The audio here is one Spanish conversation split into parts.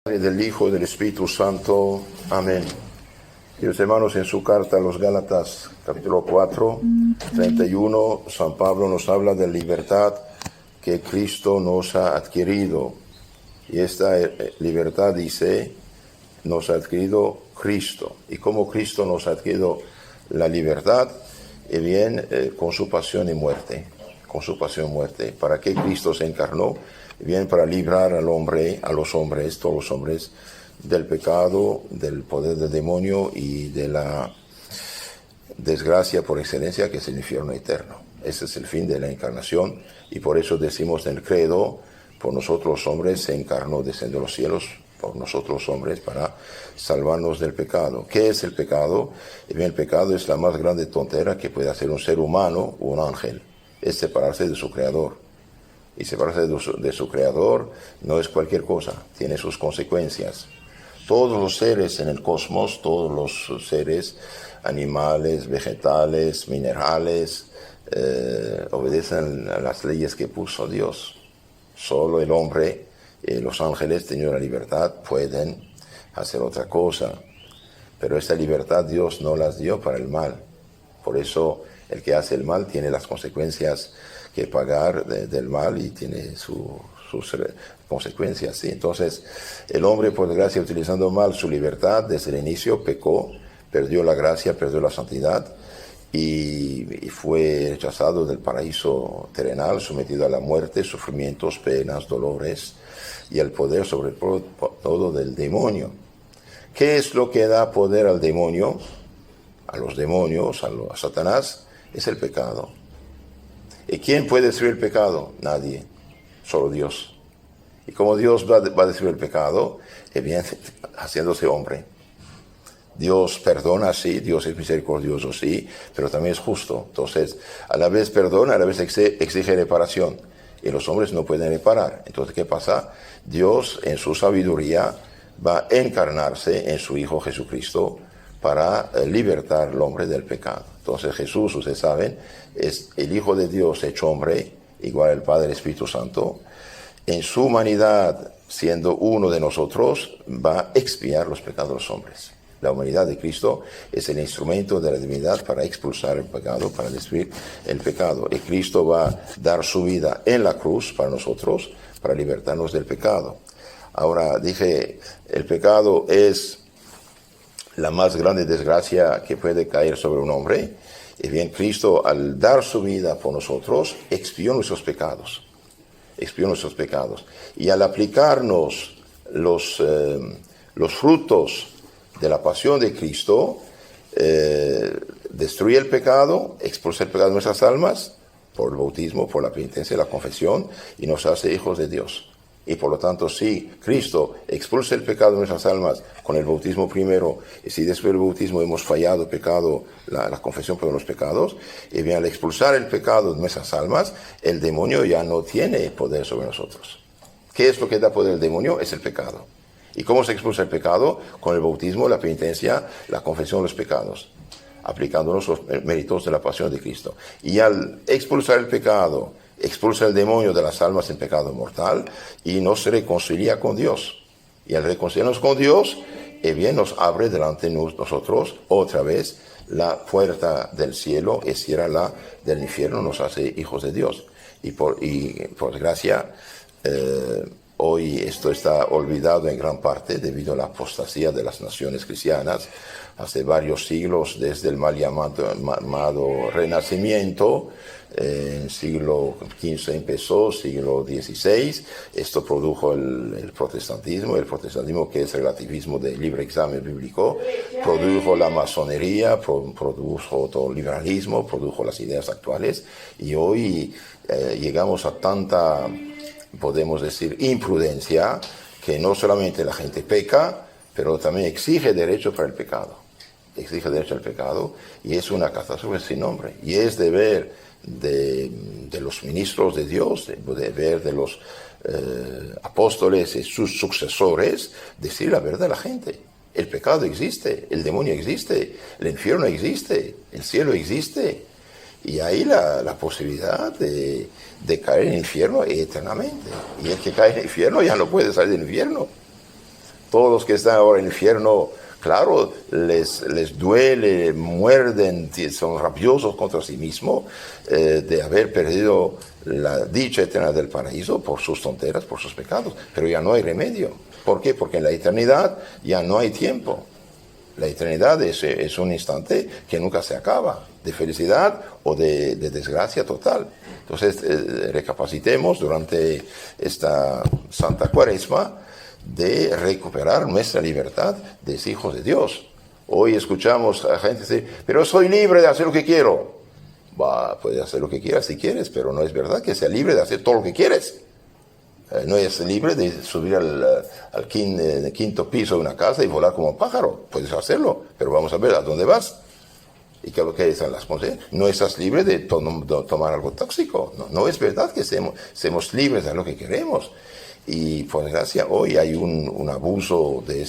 Del Hijo y del Espíritu Santo. Amén. Queridos hermanos, en su carta a los Gálatas, capítulo 4, 31, San Pablo nos habla de libertad que Cristo nos ha adquirido. Y esta libertad, dice, nos ha adquirido Cristo. ¿Y cómo Cristo nos ha adquirido la libertad? Con su pasión y muerte. Con su pasión y muerte. ¿Para qué Cristo se encarnó? Bien, para librar al hombre, a los hombres, todos los hombres, del pecado, del poder del demonio y de la desgracia por excelencia, que es el infierno eterno. Ese es el fin de la encarnación, y por eso decimos en el credo: por nosotros los hombres se encarnó, descendió a los cielos, por nosotros los hombres, para salvarnos del pecado. ¿Qué es el pecado? El pecado es la más grande tontera que puede hacer un ser humano o un ángel, es separarse de su creador. Y separarse de su creador no es cualquier cosa, tiene sus consecuencias. Todos los seres en el cosmos, todos los seres, animales, vegetales, minerales, obedecen a las leyes que puso Dios. Solo el hombre, los ángeles, teniendo la libertad, pueden hacer otra cosa. Pero esta libertad Dios no las dio para el mal. Por eso el que hace el mal tiene las consecuencias que pagar del mal, y tiene sus consecuencias, ¿sí? Entonces, el hombre, por desgracia, utilizando mal su libertad, desde el inicio pecó, perdió la gracia, perdió la santidad, y fue rechazado del paraíso terrenal, sometido a la muerte, sufrimientos, penas, dolores, y al poder sobre todo del demonio. ¿Qué es lo que da poder al demonio? A los demonios, a Satanás, es el pecado. ¿Y quién puede destruir el pecado? Nadie, solo Dios. Y como Dios va a destruir el pecado, haciéndose hombre. Dios perdona, sí, Dios es misericordioso, sí, pero también es justo. Entonces, a la vez perdona, a la vez exige reparación. Y los hombres no pueden reparar. Entonces, ¿qué pasa? Dios, en su sabiduría, va a encarnarse en su Hijo Jesucristo para libertar al hombre del pecado. Entonces Jesús, ustedes saben, es el Hijo de Dios hecho hombre, igual al Padre y el Espíritu Santo. En su humanidad, siendo uno de nosotros, va a expiar los pecados de los hombres. La humanidad de Cristo es el instrumento de la divinidad para expulsar el pecado, para destruir el pecado. Y Cristo va a dar su vida en la cruz para nosotros, para libertarnos del pecado. Ahora, dije, el pecado es la más grande desgracia que puede caer sobre un hombre. Y bien, Cristo, al dar su vida por nosotros, expió nuestros pecados. Expió nuestros pecados. Y al aplicarnos los frutos de la pasión de Cristo, destruye el pecado, expulsa el pecado de nuestras almas, por el bautismo, por la penitencia y la confesión, y nos hace hijos de Dios. Y por lo tanto, si Cristo expulsa el pecado de nuestras almas con el bautismo primero, y si después del bautismo hemos fallado, pecado, la confesión por los pecados, y bien, al expulsar el pecado de nuestras almas, el demonio ya no tiene poder sobre nosotros. ¿Qué es lo que da poder al demonio? Es el pecado. ¿Y cómo se expulsa el pecado? Con el bautismo, la penitencia, la confesión de los pecados, aplicándonos los méritos de la pasión de Cristo. Y al expulsar el pecado, expulsa el demonio de las almas en pecado mortal y nos reconcilia con Dios. Y al reconciliarnos con Dios, nos abre delante de nosotros otra vez la puerta del cielo, y cierra la del infierno, nos hace hijos de Dios. Y por desgracia, hoy esto está olvidado en gran parte debido a la apostasía de las naciones cristianas. Hace varios siglos, desde el mal llamado Renacimiento, en siglo XV empezó, siglo XVI, esto produjo el protestantismo que es relativismo de libre examen bíblico, produjo la masonería, produjo todo el liberalismo, produjo las ideas actuales, y hoy llegamos a tanta, podemos decir, imprudencia, que no solamente la gente peca, pero también exige derecho para el pecado. Exige derecho al pecado, y es una catástrofe sin nombre. Y es deber de los ministros de Dios, deber de los apóstoles y sus sucesores, decir la verdad a la gente. El pecado existe, el demonio existe, el infierno existe, el cielo existe. Y hay la posibilidad de caer en el infierno eternamente. Y el que cae en el infierno ya no puede salir del infierno. Todos los que están ahora en el infierno, claro, les duele, muerden, son rabiosos contra sí mismos de haber perdido la dicha eterna del paraíso por sus tonteras, por sus pecados. Pero ya no hay remedio. ¿Por qué? Porque en la eternidad ya no hay tiempo. La eternidad es un instante que nunca se acaba, de felicidad o de desgracia total. Entonces, recapacitemos durante esta Santa Cuaresma de recuperar nuestra libertad de hijos de Dios. Hoy escuchamos a gente decir, pero soy libre de hacer lo que quiero. Puedes hacer lo que quieras si quieres, pero no es verdad que sea libre de hacer todo lo que quieres. No es libre de subir al quinto piso de una casa y volar como un pájaro. Puedes hacerlo, pero vamos a ver a dónde vas. ¿Y qué están las consecuencias? No estás libre de tomar algo tóxico. No es verdad que seamos libres de lo que queremos. Y por desgracia hoy hay un abuso de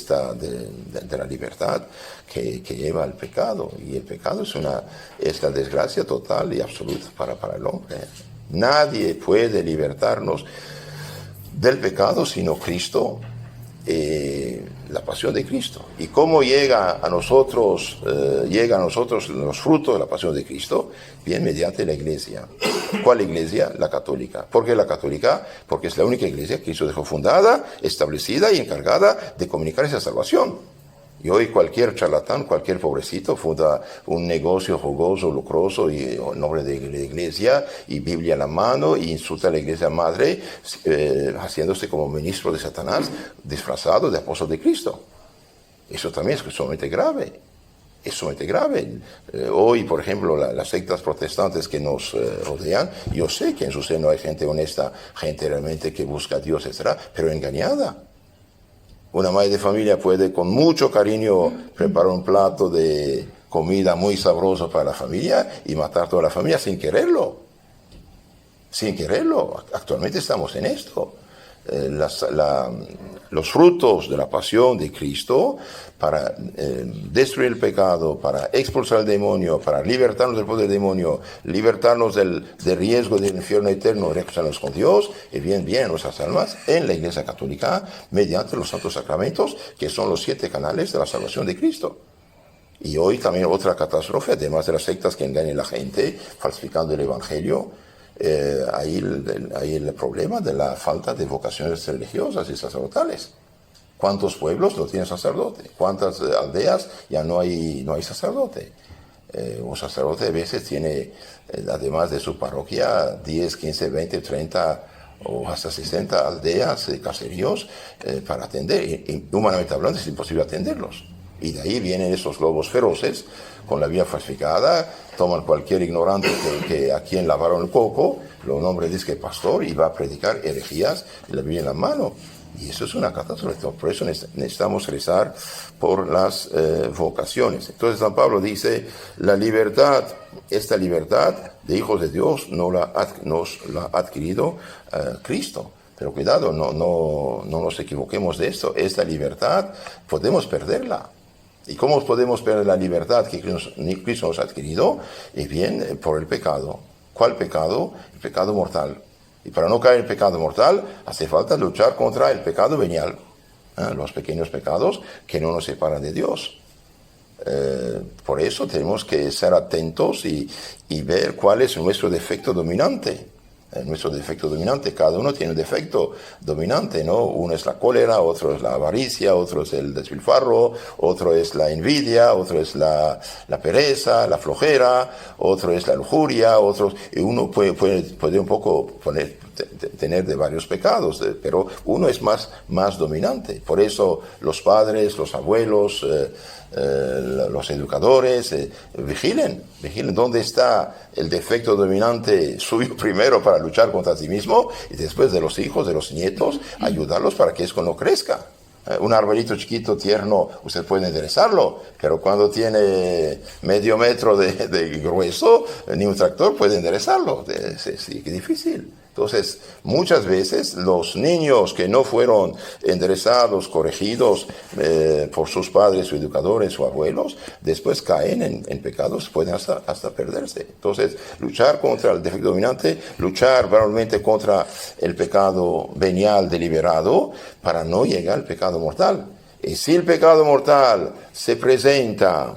la libertad que lleva al pecado. Y el pecado es la desgracia total y absoluta para el hombre. Nadie puede libertarnos del pecado sino Cristo, la pasión de Cristo. ¿Y cómo llega a nosotros los frutos de la pasión de Cristo? Bien, mediante la iglesia. ¿Cuál iglesia? La católica. ¿Por qué la católica? Porque es la única iglesia que Cristo dejó fundada, establecida y encargada de comunicar esa salvación. Y hoy cualquier charlatán, cualquier pobrecito funda un negocio jugoso, lucroso y en nombre de la iglesia y Biblia en la mano y insulta a la iglesia madre haciéndose como ministro de Satanás disfrazado de apóstol de Cristo. Eso también es sumamente grave. Es sumamente grave. Hoy, por ejemplo, las sectas protestantes que nos rodean, yo sé que en su seno hay gente honesta, gente realmente que busca a Dios, etc., pero engañada. Una madre de familia puede con mucho cariño preparar un plato de comida muy sabroso para la familia y matar toda la familia sin quererlo. Sin quererlo. Actualmente estamos en esto. Los frutos de la pasión de Cristo para destruir el pecado, para expulsar el demonio, para libertarnos del poder del demonio, libertarnos del riesgo del infierno eterno, reconciliarnos con Dios, y bien en nuestras almas, en la Iglesia Católica, mediante los santos sacramentos, que son los 7 canales de la salvación de Cristo. Y hoy también otra catástrofe, además de las sectas que engañan a la gente, falsificando el Evangelio. Hay el problema de la falta de vocaciones religiosas y sacerdotales. ¿Cuántos pueblos no tienen sacerdote? ¿Cuántas aldeas ya no hay sacerdote? Un sacerdote a veces tiene, además de su parroquia, 10, 15, 20, 30 o hasta 60 aldeas, caseríos para atender. Y humanamente hablando es imposible atenderlos. Y de ahí vienen esos lobos feroces con la vida falsificada, toman cualquier ignorante que a quien lavaron el coco, lo nombre dice que pastor y va a predicar herejías y la Biblia en la mano. Y eso es una catástrofe. Por eso necesitamos rezar por las vocaciones. Entonces San Pablo dice, la libertad, esta libertad de hijos de Dios nos la ha adquirido Cristo. Pero cuidado, no nos equivoquemos de esto. Esta libertad podemos perderla. ¿Y cómo podemos perder la libertad que Cristo nos ha adquirido? Y bien, por el pecado. ¿Cuál pecado? El pecado mortal. Y para no caer en el pecado mortal, hace falta luchar contra el pecado venial. Los pequeños pecados que no nos separan de Dios. Por eso tenemos que ser atentos y ver cuál es nuestro defecto dominante. Nuestro defecto dominante, cada uno tiene un defecto dominante, ¿no? Uno es la cólera, otro es la avaricia, otro es el despilfarro, otro es la envidia, otro es la pereza, la flojera, otro es la lujuria, y uno puede un poco tener de varios pecados, pero uno es más dominante. Por eso los padres, los abuelos, los educadores vigilen dónde está el defecto dominante suyo primero para luchar contra sí mismo y después de los hijos, de los nietos, ayudarlos para que eso no crezca. Un arbolito chiquito, tierno, usted puede enderezarlo, pero cuando tiene medio metro de grueso, ni un tractor puede enderezarlo. Es difícil. Entonces, muchas veces los niños que no fueron enderezados, corregidos por sus padres o educadores o abuelos, después caen en pecados, pueden hasta perderse. Entonces, luchar contra el defecto dominante, luchar realmente contra el pecado venial deliberado para no llegar al pecado mortal. Y si el pecado mortal se presenta,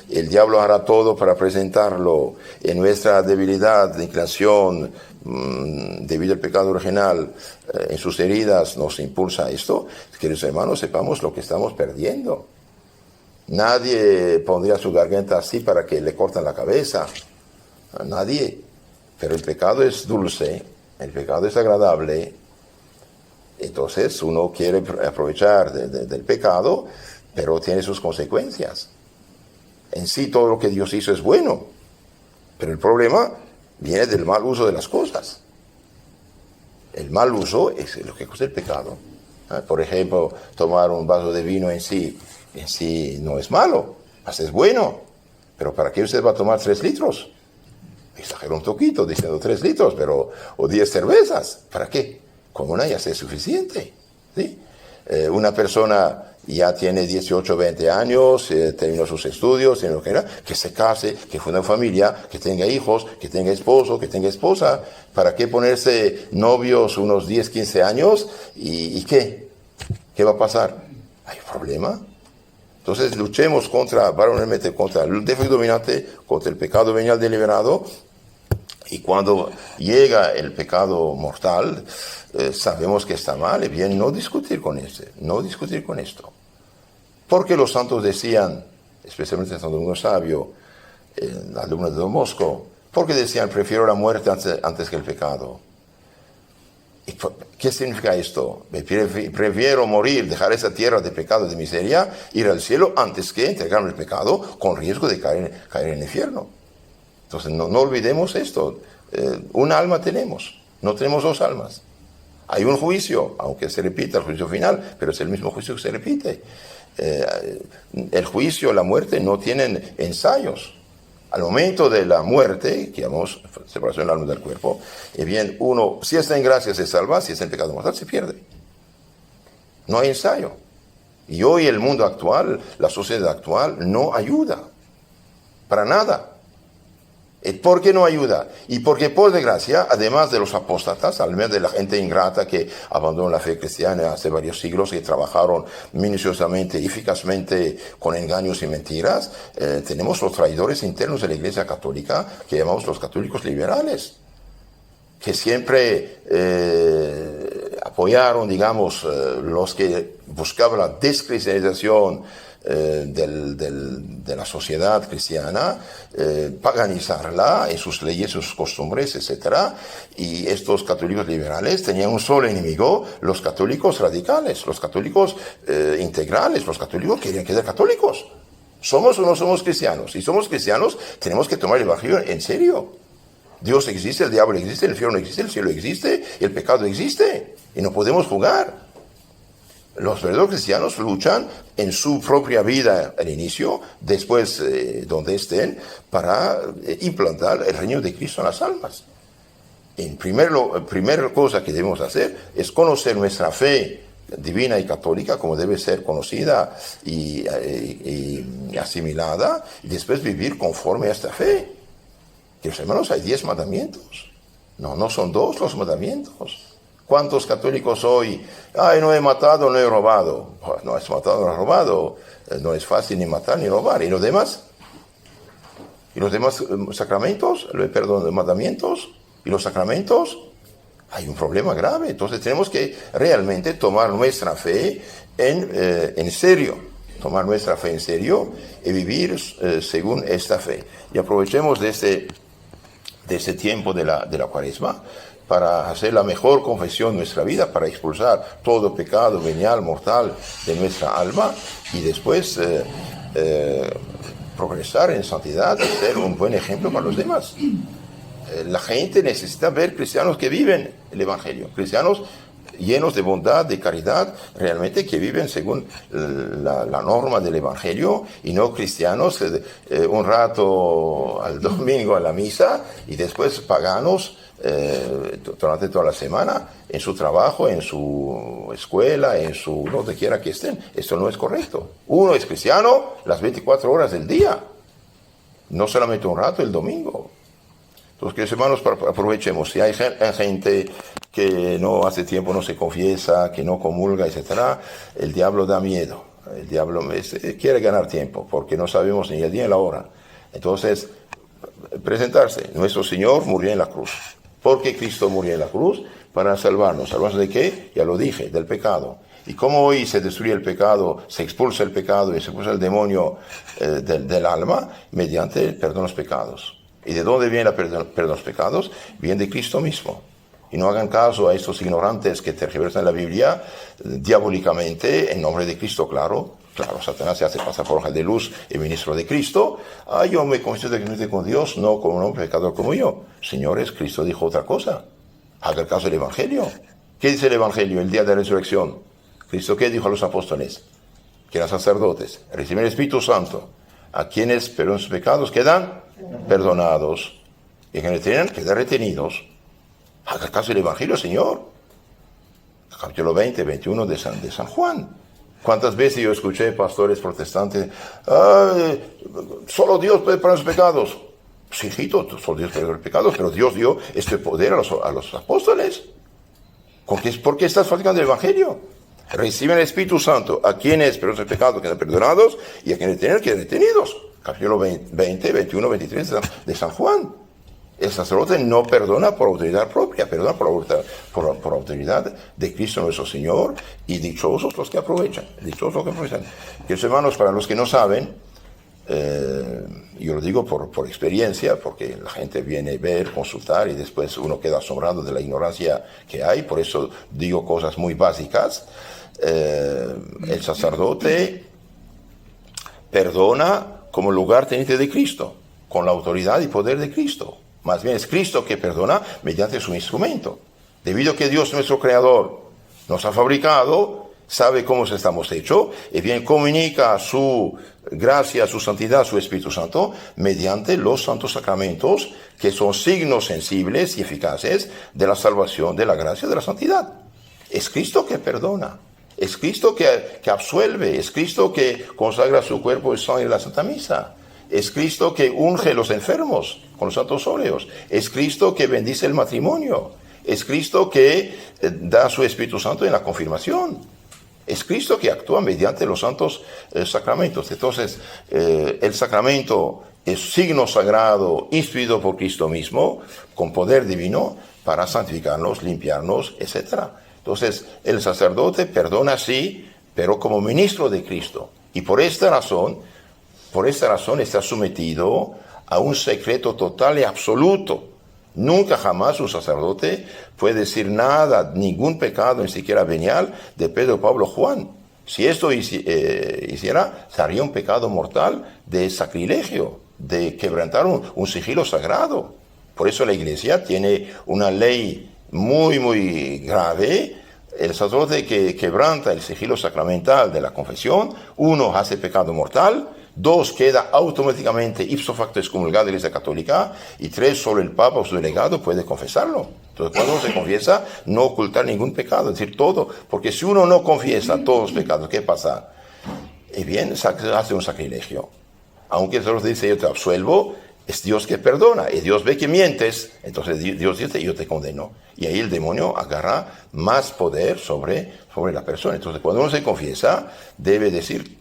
el diablo hará todo para presentarlo en nuestra debilidad, inclinación, debido al pecado original, en sus heridas nos impulsa a esto. Queridos hermanos, sepamos lo que estamos perdiendo. Nadie pondría su garganta así para que le corten la cabeza. A nadie. Pero el pecado es dulce, el pecado es agradable. Entonces uno quiere aprovechar del pecado, pero tiene sus consecuencias. En sí todo lo que Dios hizo es bueno, pero el problema viene del mal uso de las cosas. El mal uso es lo que causa el pecado. Por ejemplo, tomar un vaso de vino en sí no es malo, hasta es bueno. Pero ¿para qué usted va a tomar 3 litros? Exagero un poquito diciendo 3 litros, o 10 cervezas. ¿Para qué? Con una ya es suficiente. ¿Sí? Una persona ya tiene 18, 20 años, terminó sus estudios, tiene lo que era, que se case, que funde una familia, que tenga hijos, que tenga esposo, que tenga esposa. ¿Para qué ponerse novios unos 10, 15 años? ¿Y qué? ¿Qué va a pasar? ¿Hay problema? Entonces luchemos varonilmente contra el defecto dominante, contra el pecado venial deliberado. Y cuando llega el pecado mortal, sabemos que está mal, y bien no discutir con esto. Porque los santos decían, especialmente el Santo Domingo Sabio, el alumno de Don Bosco, porque decían, prefiero la muerte antes que el pecado. ¿Qué significa esto? Prefiero morir, dejar esa tierra de pecado y de miseria, ir al cielo antes que entregarme el pecado con riesgo de caer en el infierno. Entonces no olvidemos esto. Un alma tenemos, no tenemos 2 almas. Hay un juicio, aunque se repita el juicio final, pero es el mismo juicio que se repite. El juicio, la muerte no tienen ensayos. Al momento de la muerte, que llamamos separación del alma del cuerpo, bien, uno, si está en gracia se salva, si está en pecado mortal se pierde. No hay ensayo. Y hoy el mundo actual, la sociedad actual, no ayuda. Para nada. ¿Por qué no ayuda? Y porque, por desgracia, además de los apóstatas, además de la gente ingrata que abandonó la fe cristiana hace varios siglos y trabajaron minuciosamente, eficazmente con engaños y mentiras, tenemos los traidores internos de la Iglesia Católica, que llamamos los católicos liberales, que siempre apoyaron, digamos, los que buscaban la descristianización de la sociedad cristiana, paganizarla en sus leyes, sus costumbres, etc. Y estos católicos liberales tenían un solo enemigo, los católicos radicales, los católicos integrales, los católicos que querían quedar católicos. ¿Somos o no somos cristianos? Si somos cristianos, tenemos que tomar el evangelio en serio. Dios existe, el diablo existe, el infierno existe, el cielo existe, el pecado existe, y no podemos jugar. Los verdaderos cristianos luchan en su propia vida al inicio, después donde estén, para implantar el reino de Cristo en las almas. Primera cosa que debemos hacer es conocer nuestra fe divina y católica como debe ser conocida y asimilada, y después vivir conforme a esta fe. Queridos hermanos, hay 10 mandamientos. No son 2 los mandamientos. ¿Cuántos católicos hoy? No he matado, no he robado. Pues no has matado, no has robado. No es fácil ni matar ni robar. ¿Y los demás? ¿Y los demás sacramentos? Perdón, mandamientos. ¿Y los sacramentos? Hay un problema grave. Entonces tenemos que realmente tomar nuestra fe en serio. Tomar nuestra fe en serio y vivir según esta fe. Y aprovechemos de este tiempo de la Cuaresma para hacer la mejor confesión de nuestra vida, para expulsar todo pecado venial, mortal de nuestra alma, y después progresar en santidad y ser un buen ejemplo para los demás. La gente necesita ver cristianos que viven el Evangelio, cristianos llenos de bondad, de caridad, realmente que viven según la norma del Evangelio, y no cristianos un rato al domingo a la misa y después paganos durante toda la semana en su trabajo, en su escuela, donde quiera que estén. Esto no es correcto. Uno es cristiano las 24 horas del día, no solamente un rato el domingo. Entonces, queridos hermanos, aprovechemos. Si hay gente que no hace tiempo no se confiesa, que no comulga, etcétera, el diablo da miedo. El diablo quiere ganar tiempo porque no sabemos ni el día ni la hora. Entonces, presentarse. Nuestro Señor murió en la cruz. ¿Por qué Cristo murió en la cruz? Para salvarnos. ¿Salvarnos de qué? Ya lo dije, del pecado. Y como hoy se destruye el pecado, se expulsa el pecado y se expulsa el demonio del alma mediante el perdón de los pecados. ¿Y de dónde viene el perdón de los pecados? Viene de Cristo mismo. Y no hagan caso a estos ignorantes que tergiversan la Biblia diabólicamente en nombre de Cristo, claro. Claro, Satanás se hace pasar por ángel de luz y ministro de Cristo. Yo me confieso directamente con Dios, no como un hombre pecador como yo. Señores, Cristo dijo otra cosa. Haga el caso del Evangelio. ¿Qué dice el Evangelio el día de la resurrección? Cristo, ¿qué dijo a los apóstoles? Que eran sacerdotes. Reciben el Espíritu Santo. A quienes perdonan sus pecados quedan perdonados. Y a quienes tienen quedan retenidos. Haga caso del Evangelio, Señor. Capítulo 20, 21 de San Juan. ¿Cuántas veces yo escuché pastores protestantes? Solo Dios puede perdonar los pecados. Sí, hijito, solo Dios puede perdonar los pecados, pero Dios dio este poder a los apóstoles. ¿Por qué estás faltando el Evangelio? Reciben el Espíritu Santo a quienes perdonan los pecados quedan perdonados y a quienes tienen quedan detenidos. Capítulo 20, 21, 23 de San Juan. El sacerdote no perdona por autoridad propia, perdona por autoridad de Cristo nuestro Señor, y dichosos los que aprovechan, Queridos hermanos, para los que no saben, yo lo digo por experiencia, porque la gente viene a ver, consultar, y después uno queda asombrado de la ignorancia que hay, por eso digo cosas muy básicas. El sacerdote perdona como lugarteniente de Cristo, con la autoridad y poder de Cristo. Más bien es Cristo que perdona mediante su instrumento. Debido a que Dios, nuestro Creador, nos ha fabricado, sabe cómo estamos hechos, y bien comunica su gracia, su santidad, su Espíritu Santo, mediante los santos sacramentos, que son signos sensibles y eficaces de la salvación, de la gracia, de la santidad. Es Cristo que perdona. Es Cristo que absuelve. Es Cristo que consagra su cuerpo y sangre en la Santa Misa. Es Cristo que unge a los enfermos con los santos óleos. Es Cristo que bendice el matrimonio. Es Cristo que da su Espíritu Santo en la confirmación. Es Cristo que actúa mediante los santos sacramentos. Entonces, el sacramento es signo sagrado instruido por Cristo mismo, con poder divino, para santificarnos, limpiarnos, etc. Entonces, el sacerdote perdona sí, pero como ministro de Cristo. Y por esta razón está sometido a un secreto total y absoluto. Nunca jamás un sacerdote puede decir nada, ningún pecado, ni siquiera venial, de Pedro, Pablo, Juan. Si esto hiciera, sería un pecado mortal de sacrilegio, de quebrantar un sigilo sagrado. Por eso la Iglesia tiene una ley muy, muy grave. El sacerdote que quebranta el sigilo sacramental de la confesión, 1, hace pecado mortal, 2, queda automáticamente ipso facto excomulgado de la Iglesia Católica, y 3, solo el Papa o su delegado puede confesarlo. Entonces, cuando uno se confiesa, no ocultar ningún pecado, es decir, todo, porque si uno no confiesa todos los pecados, ¿qué pasa? Y bien, hace un sacrilegio. Aunque el sacerdote dice, yo te absuelvo, es Dios que perdona, y Dios ve que mientes, entonces Dios dice, yo te condeno. Y ahí el demonio agarra más poder sobre la persona. Entonces, cuando uno se confiesa, debe decir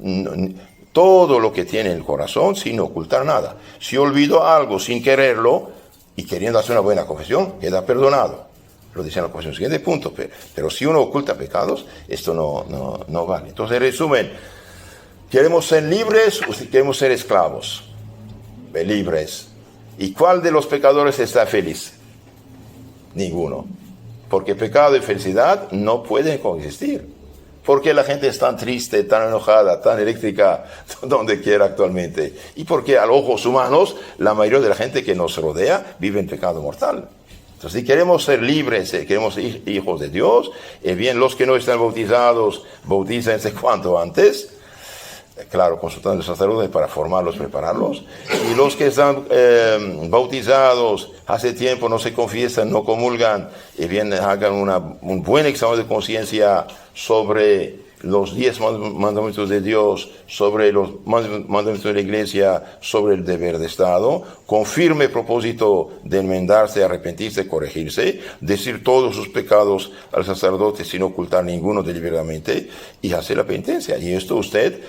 todo lo que tiene en el corazón sin ocultar nada. Si olvido algo sin quererlo y queriendo hacer una buena confesión, queda perdonado. Lo dice en la confesión. Siguiente punto. Pero si uno oculta pecados, esto no vale. Entonces, en resumen, ¿queremos ser libres o queremos ser esclavos? Libres. ¿Y cuál de los pecadores está feliz? Ninguno. Porque pecado y felicidad no pueden coexistir. ¿Por qué la gente es tan triste, tan enojada, tan eléctrica, donde quiera actualmente? Y porque a los ojos humanos, la mayoría de la gente que nos rodea vive en pecado mortal. Entonces, si queremos ser libres, queremos ser hijos de Dios, bien, los que no están bautizados, bautícense cuanto antes. Claro, consultando al sacerdote para formarlos, prepararlos. Y los que están bautizados hace tiempo, no se confiesan, no comulgan, y bien, hagan un buen examen de conciencia sobre los 10 mandamientos de Dios, sobre los mandamientos de la Iglesia, sobre el deber de Estado, con firme propósito de enmendarse, arrepentirse, corregirse, decir todos sus pecados al sacerdote sin ocultar ninguno deliberadamente y hacer la penitencia. Y esto usted,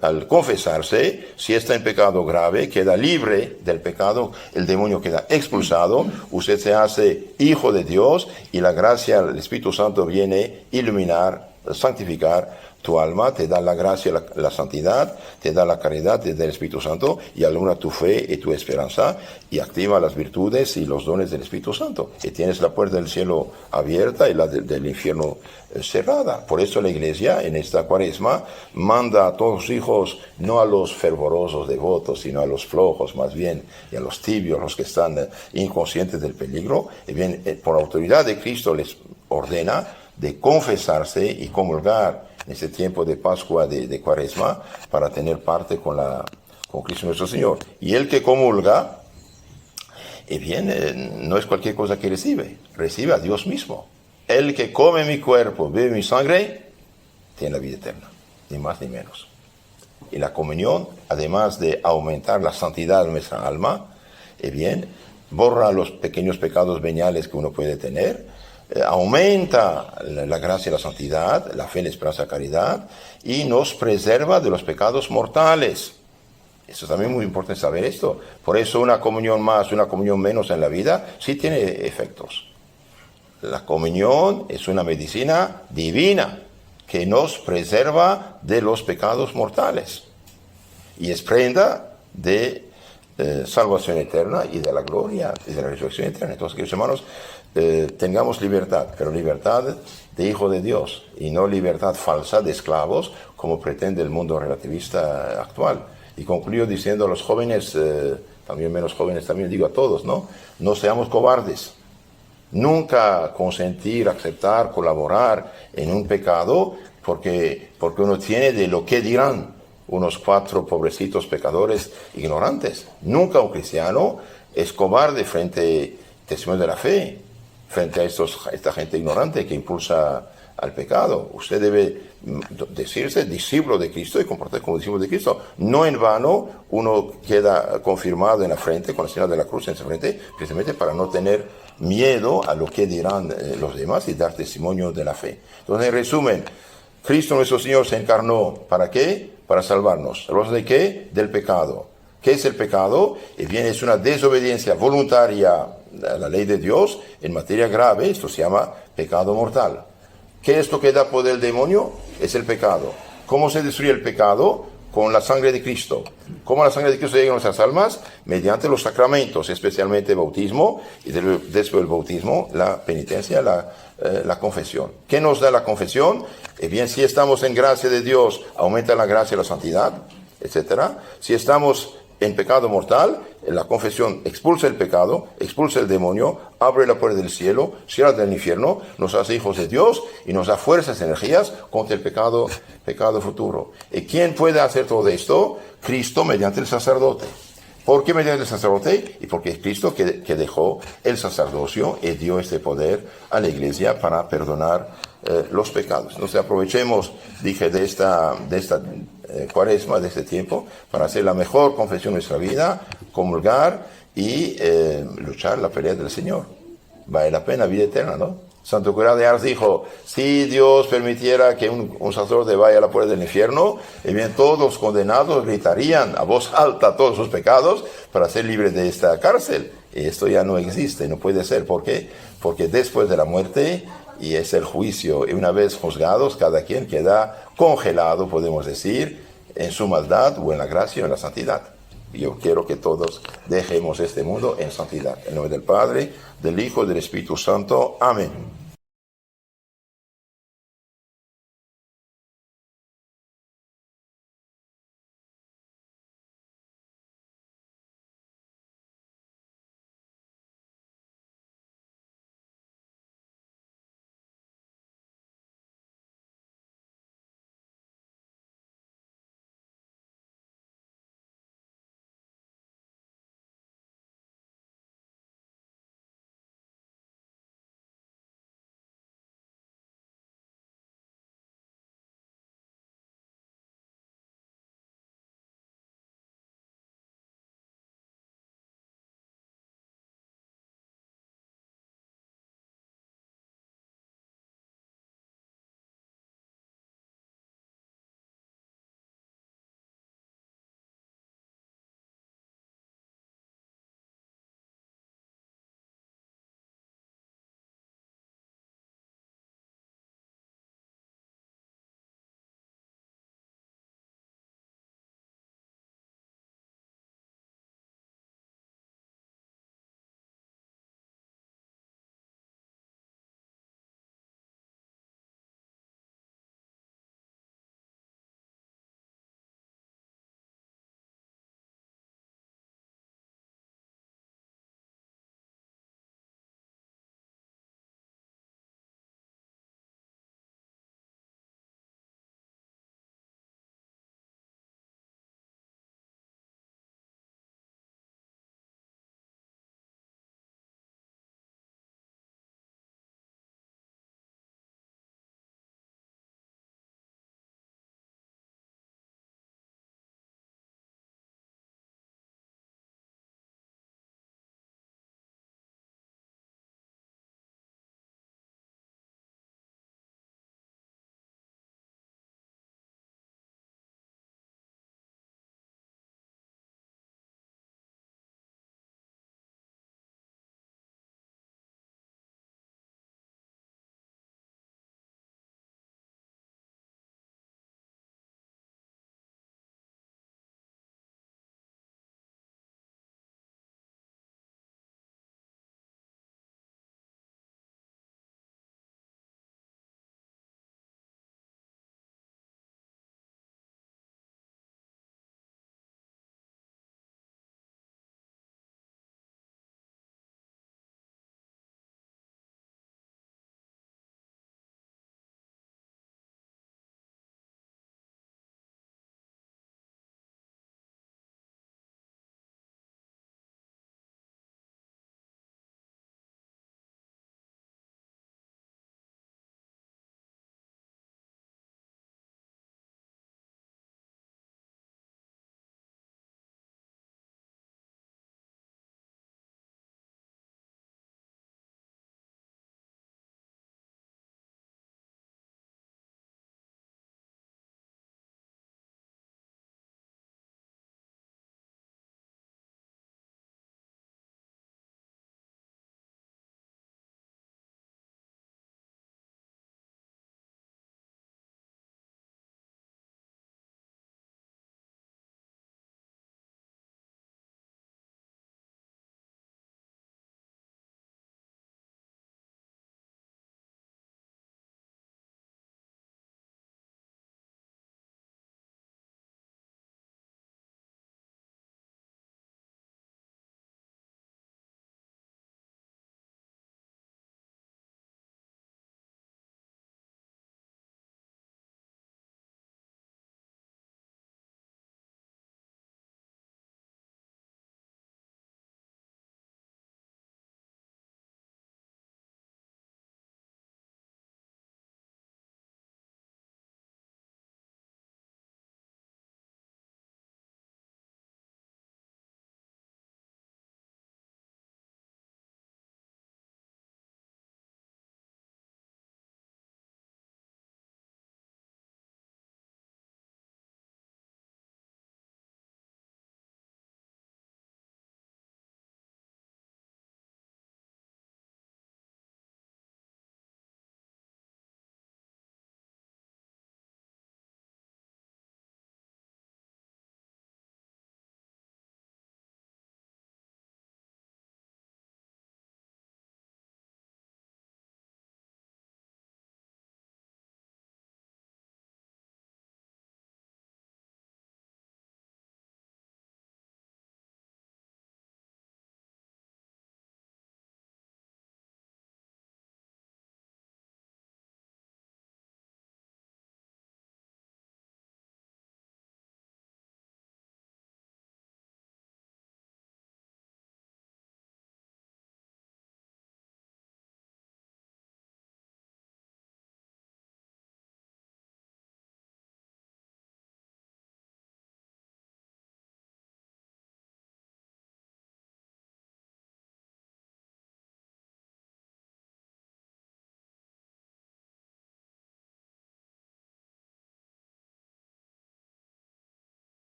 al confesarse, si está en pecado grave, queda libre del pecado, el demonio queda expulsado, usted se hace hijo de Dios y la gracia del Espíritu Santo viene a iluminar, santificar tu alma, te da la gracia, la santidad, te da la caridad, te da el Espíritu Santo y alumna tu fe y tu esperanza y activa las virtudes y los dones del Espíritu Santo. Y tienes la puerta del cielo abierta y la del infierno cerrada. Por eso la Iglesia en esta Cuaresma manda a todos sus hijos, no a los fervorosos devotos, sino a los flojos más bien, y a los tibios, los que están inconscientes del peligro, y bien, por autoridad de Cristo les ordena de confesarse y comulgar en este tiempo de Pascua, de Cuaresma, para tener parte con Cristo nuestro Señor. Y el que comulga, no es cualquier cosa que recibe a Dios mismo. El que come mi cuerpo, bebe mi sangre, tiene la vida eterna, ni más ni menos. Y la comunión, además de aumentar la santidad de nuestra alma, borra los pequeños pecados veniales que uno puede tener, aumenta la gracia y la santidad, la fe, la esperanza, la caridad, y nos preserva de los pecados mortales. Eso también es muy importante saber esto. Por eso una comunión más, una comunión menos en la vida, sí tiene efectos. La comunión es una medicina divina que nos preserva de los pecados mortales y es prenda de salvación eterna y de la gloria y de la resurrección eterna. Entonces, queridos hermanos, tengamos libertad, pero libertad de hijo de Dios y no libertad falsa de esclavos como pretende el mundo relativista actual. Y concluyo diciendo a los jóvenes, también menos jóvenes, también digo a todos, no seamos cobardes. Nunca consentir, aceptar, colaborar en un pecado porque uno tiene de lo que dirán unos 4 pobrecitos pecadores ignorantes. Nunca un cristiano es cobarde frente al testimonio de la fe, frente a esta gente ignorante que impulsa al pecado. Usted debe decirse discípulo de Cristo y comportarse como discípulo de Cristo. No en vano uno queda confirmado en la frente, con la señal de la cruz en su frente, precisamente para no tener miedo a lo que dirán los demás y dar testimonio de la fe. Entonces, en resumen, Cristo nuestro Señor se encarnó. ¿Para qué? Para salvarnos. ¿Salvarnos de qué? Del pecado. ¿Qué es el pecado? Es una desobediencia voluntaria a la ley de Dios en materia grave. Esto se llama pecado mortal. ¿Qué es lo que da poder al demonio? Es el pecado. ¿Cómo se destruye el pecado? Con la sangre de Cristo. ¿Cómo la sangre de Cristo llega a nuestras almas? Mediante los sacramentos, especialmente el bautismo, y después del bautismo, la penitencia, la confesión. ¿Qué nos da la confesión? Si estamos en gracia de Dios, aumenta la gracia y la santidad, etc. Si estamos en pecado mortal, la confesión expulsa el pecado, expulsa el demonio, abre la puerta del cielo, cierra del infierno, nos hace hijos de Dios y nos da fuerzas, energías contra el pecado futuro. ¿Y quién puede hacer todo esto? Cristo mediante el sacerdote. ¿Por qué mediante el sacerdote? Y porque es Cristo que dejó el sacerdocio y dio este poder a la Iglesia para perdonar los pecados. Entonces aprovechemos, dije, de esta Cuaresma, de este tiempo, para hacer la mejor confesión de nuestra vida, comulgar y luchar la pelea del Señor. Vale la pena, vida eterna, ¿no? Santo Cura de Ars dijo, si Dios permitiera que un sacerdote vaya a la puerta del infierno, todos los condenados gritarían a voz alta todos sus pecados para ser libres de esta cárcel. Y esto ya no existe, no puede ser. ¿Por qué? Porque después de la muerte, y es el juicio, y una vez juzgados, cada quien queda congelado, podemos decir, en su maldad o en la gracia o en la santidad. Yo quiero que todos dejemos este mundo en santidad. En nombre del Padre, del Hijo y del Espíritu Santo. Amén.